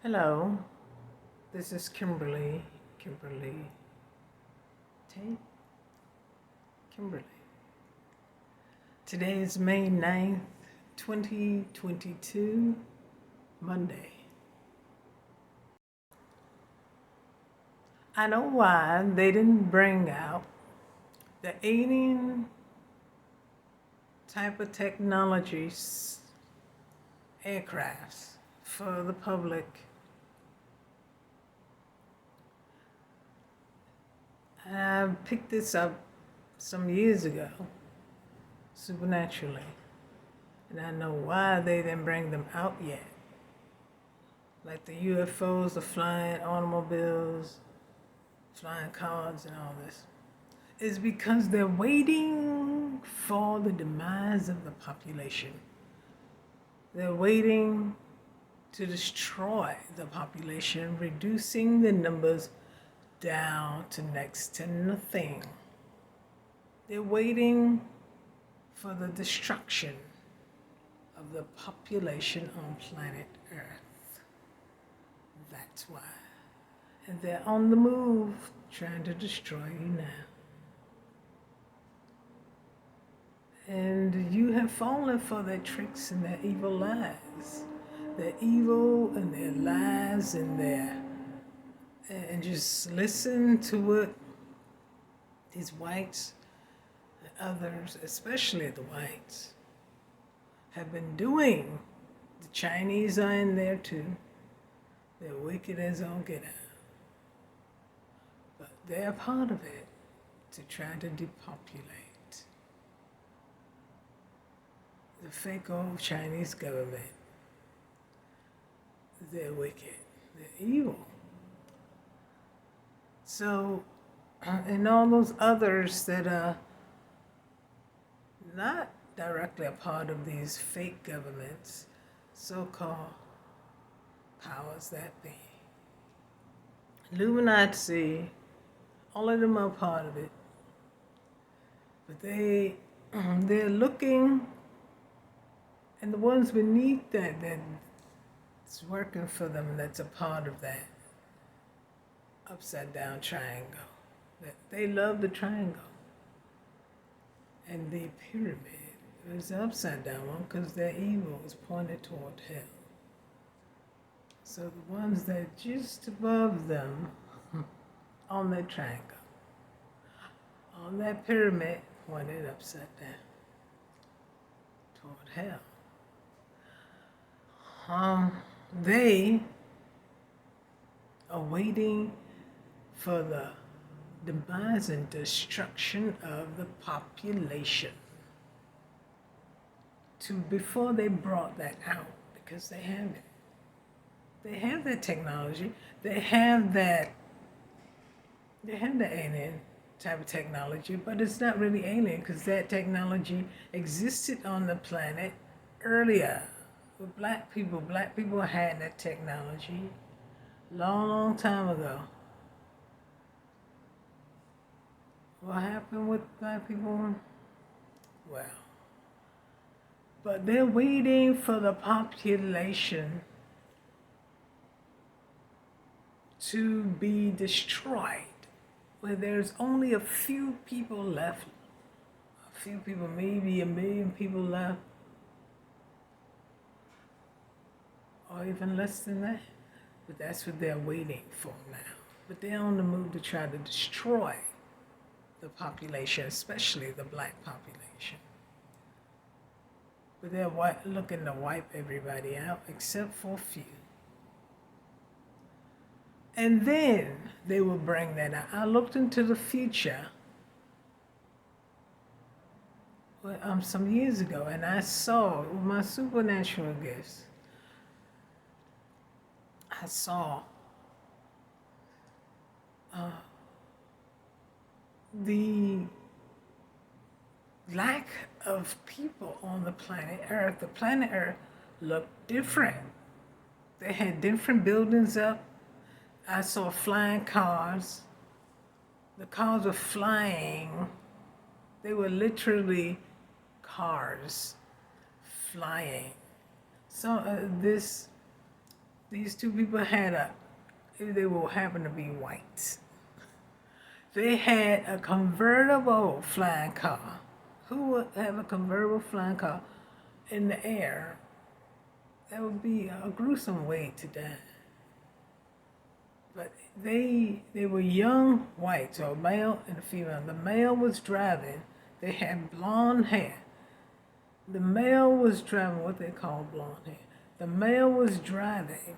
Hello, this is Kimberly Tate, Kimberly. Today is May 9th, 2022, Monday. I know why they didn't bring out the alien type of technologies, aircrafts for the public. I picked this up some years ago, supernaturally, and I know why they didn't bring them out yet. Like the UFOs, the flying automobiles, flying cars, and all this. Is because they're waiting for the demise of the population. They're waiting to destroy the population, reducing the numbers down to next to nothing. They're waiting for the destruction of the population on planet Earth. That's why. And they're on the move, trying to destroy you now. And you have fallen for their tricks and their evil lies. Their evil and their lies and just listen to what these whites and others, especially the whites, have been doing. The Chinese are in there too. They're wicked as all get out. But they're part of it to try to depopulate the fake old Chinese government. They're wicked. They're evil. So, and all those others that are not directly a part of these fake governments, so-called powers that be, Illuminati, all of them are part of it. But they're looking, and the ones beneath that's working for them, that's a part of that upside down triangle. They love the triangle. And the pyramid is the upside down one because their evil is pointed toward hell. So the ones that are just above them on that triangle, on that pyramid, pointed upside down toward hell. They are waiting for the demise and destruction of the population before they brought that out, because they have it. They have that technology. They have the alien type of technology, but it's not really alien because that technology existed on the planet earlier with black people. Black people had that technology long time ago. What happened with black people? Well, but they're waiting for the population to be destroyed, where there's only a few people left. A few people, maybe 1 million people left, or even less than that. But that's what they're waiting for now. But they're on the move to try to destroy the population, especially the black population. But they're looking to wipe everybody out except for a few. And then they will bring that out. I looked into the future some years ago, and I saw with my supernatural gifts, I saw the lack of people on the planet Earth. The planet Earth looked different. They had different buildings up. I saw flying cars. The cars were flying. They were literally cars flying. So these two people they will happen to be white. They had a convertible flying car. Who would have a convertible flying car in the air? That would be a gruesome way to die. But they were young whites, so a male and a female. The male was driving. They had blonde hair. The male was driving what they call blonde hair. The male was driving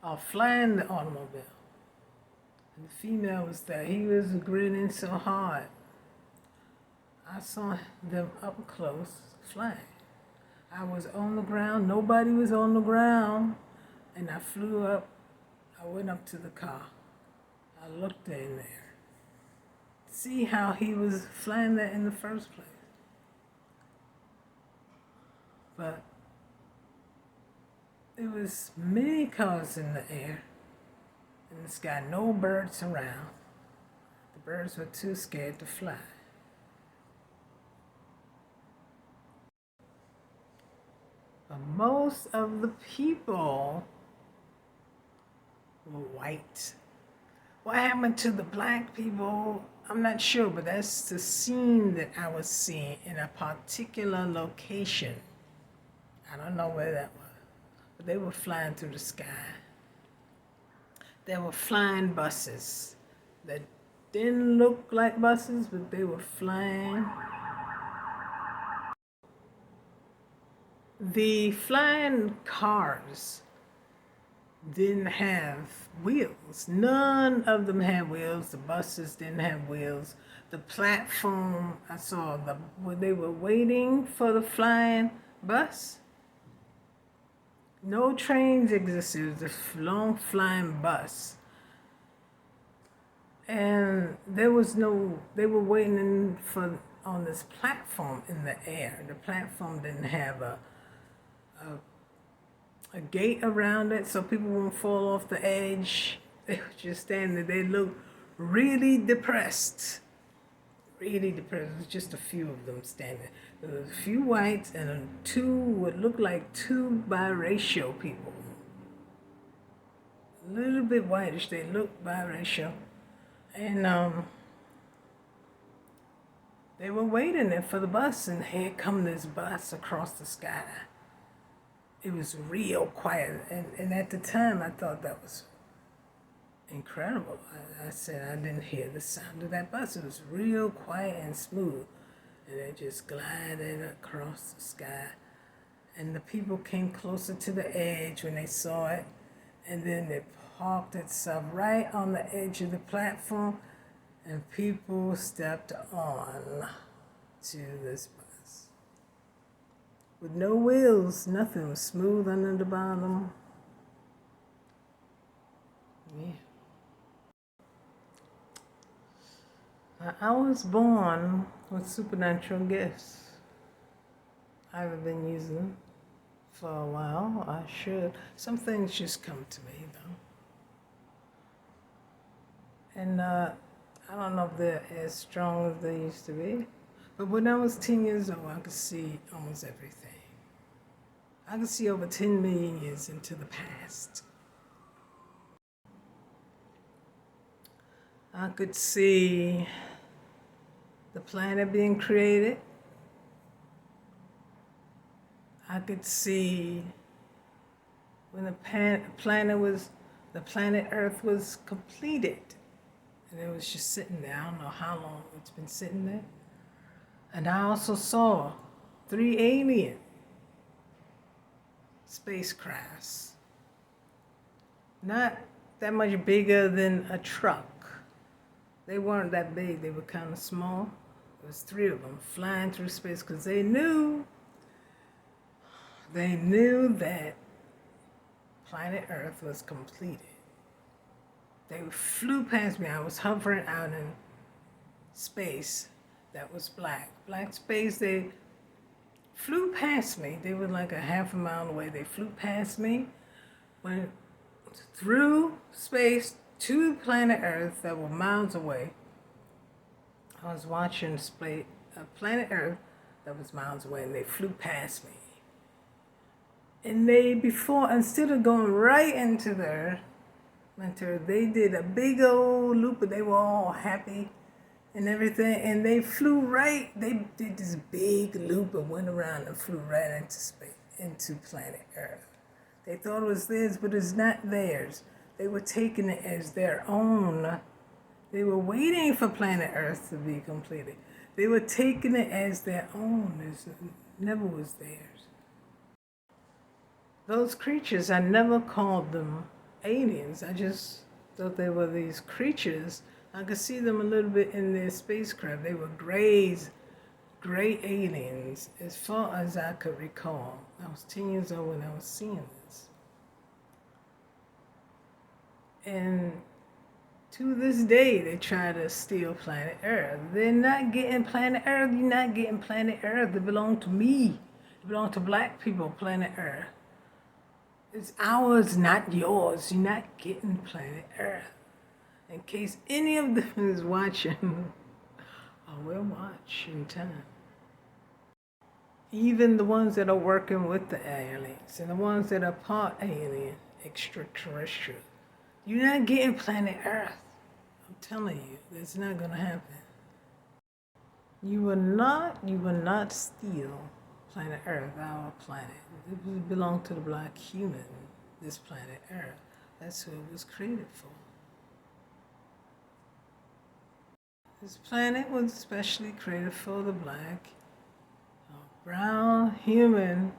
or flying the automobile. And the female was there. He was grinning so hard. I saw them up close flying. I was on the ground. Nobody was on the ground. And I flew up. I went up to the car. I looked in there. See how he was flying there in the first place. But there was many cars in the air. In the sky, no birds around. The birds were too scared to fly. But most of the people were white. What happened to the black people, I'm not sure, but that's the scene that I was seeing in a particular location. I don't know where that was, but they were flying through the sky. There were flying buses that didn't look like buses, but they were flying. The flying cars didn't have wheels. None of them had wheels. The buses didn't have wheels. The platform, I saw when they were waiting for the flying bus, no trains existed. It was a long flying bus. And they were waiting on this platform in the air. The platform didn't have a gate around it so people won't fall off the edge. They were just standing there. They looked really depressed. Really depressed. There was just a few of them standing. There was a few whites and two what looked like two biracial people. A little bit whitish. They looked biracial. And they were waiting there for the bus, and here come this bus across the sky. It was real quiet, and at the time I thought that was incredible. I said I didn't hear the sound of that bus. It was real quiet and smooth, and it just glided across the sky. And the people came closer to the edge when they saw it, and then it parked itself right on the edge of the platform, and people stepped on to this bus. With no wheels, nothing, was smooth under the bottom. Yeah. I was born with supernatural gifts. I haven't been using them for a while. I should. Some things just come to me, though. And I don't know if they're as strong as they used to be. But when I was 10 years old, I could see almost everything. I could see over 10 million years into the past. I could see the planet being created. I could see when the planet Earth was completed. And it was just sitting there. I don't know how long it's been sitting there. And I also saw 3 alien spacecrafts. Not that much bigger than a truck. They weren't that big. They were kind of small. There was 3 of them flying through space because they knew that planet Earth was completed. They flew past me. I was hovering out in space that was black. Black space, they flew past me. They were like a half a mile away. They flew past me, went through space to planet Earth that were miles away. I was watching planet Earth that was miles away, and they flew past me. And they, before, instead of going right into the earth, they did a big old loop, but they were all happy and everything. And they flew right, they did this big loop and went around and flew right into space, into planet Earth. They thought it was theirs, but it's not theirs. They were taking it as their own. They were waiting for planet Earth to be completed. They were taking it as their own. It never was theirs. Those creatures, I never called them aliens. I just thought they were these creatures. I could see them a little bit in their spacecraft. They were gray aliens, as far as I could recall. I was 10 years old when I was seeing this. And to this day, they try to steal planet Earth. They're not getting planet Earth. You're not getting planet Earth. It belongs to me. It belongs to black people, planet Earth. It's ours, not yours. You're not getting planet Earth. In case any of them is watching, I will watch in time. Even the ones that are working with the aliens and the ones that are part alien, extraterrestrial. You're not getting planet Earth. I'm telling you, that's not going to happen. You will not steal planet Earth, our planet. It belongs to the black human, this planet Earth. That's who it was created for. This planet was especially created for the black, brown, human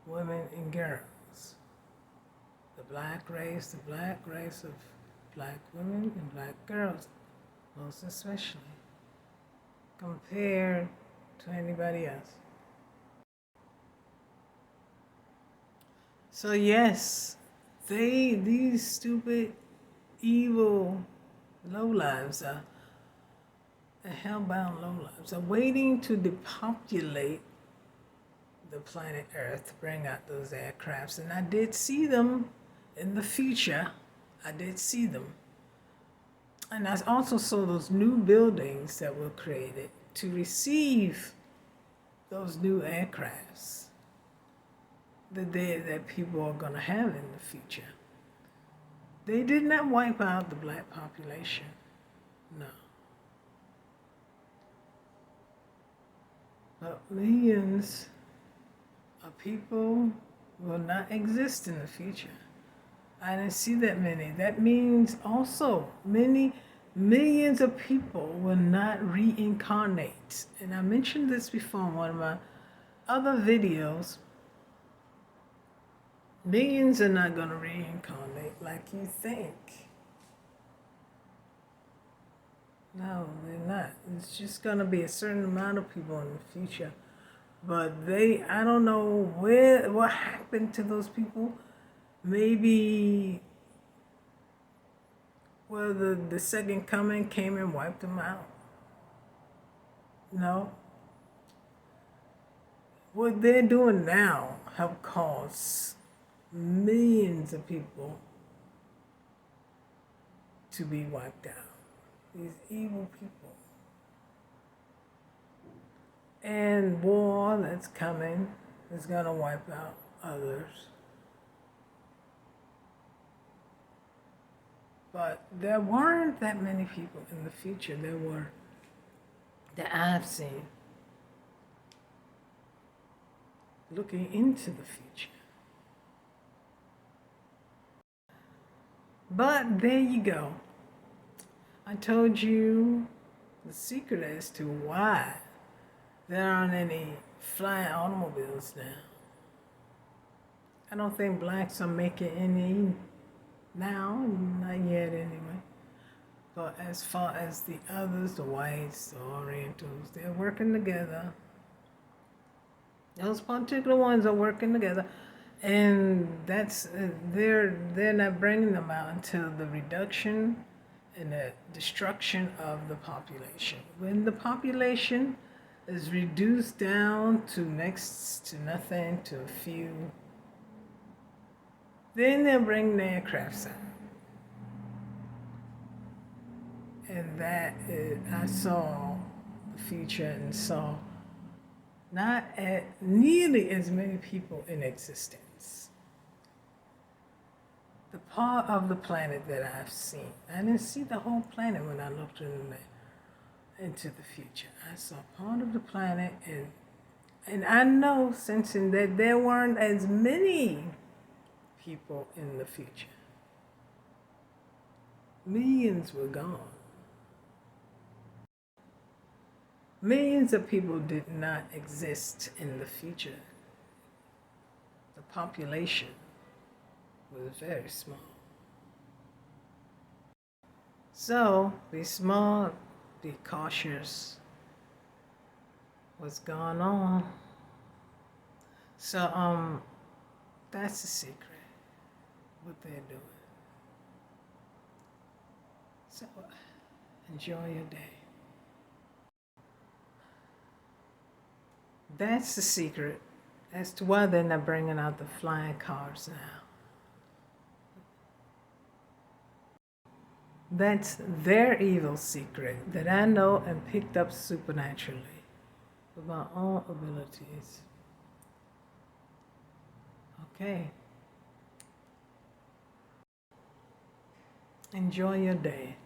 women and girls. The black race of black women and black girls, most especially, compared to anybody else. So yes, these stupid, evil lowlives are hellbound lowlives are waiting to depopulate the planet Earth to bring out those aircrafts. And I did see them in the future. I did see them. And I also saw those new buildings that were created to receive those new aircrafts that people are going to have in the future. They did not wipe out the black population. No. But millions of people will not exist in the future. I didn't see that many. That means also millions of people will not reincarnate. And I mentioned this before in one of my other videos. Millions are not going to reincarnate like you think. No, they're not. It's just going to be a certain amount of people in the future. But I don't know what happened to those people. Maybe, well, the second coming came and wiped them out. No. What they're doing now have caused millions of people to be wiped out. These evil people. And war that's coming is going to wipe out others. But there weren't that many people in the future. There were, that I've seen, looking into the future. But there you go. I told you the secret as to why there aren't any flying automobiles now. I don't think blacks are making any now, not yet anyway. But as far as the others, the whites, the Orientals, they're working together. Those particular ones are working together. And that's they're not bringing them out until the reduction and the destruction of the population. When the population is reduced down to next to nothing, to a few, then they'll bring the aircrafts out. And I saw the future and saw Not nearly as many people in existence. The part of the planet that I've seen, I didn't see the whole planet when I looked into the future. I saw part of the planet, and I know, sensing that there weren't as many people in the future. Millions were gone. Millions of people did not exist in the future. The population was very small. So, be smart, be cautious. What's going on? So, that's the secret, what they're doing. So, enjoy your day. That's the secret as to why they're not bringing out the flying cars now. That's their evil secret that I know and picked up supernaturally with my own abilities. Okay. Enjoy your day.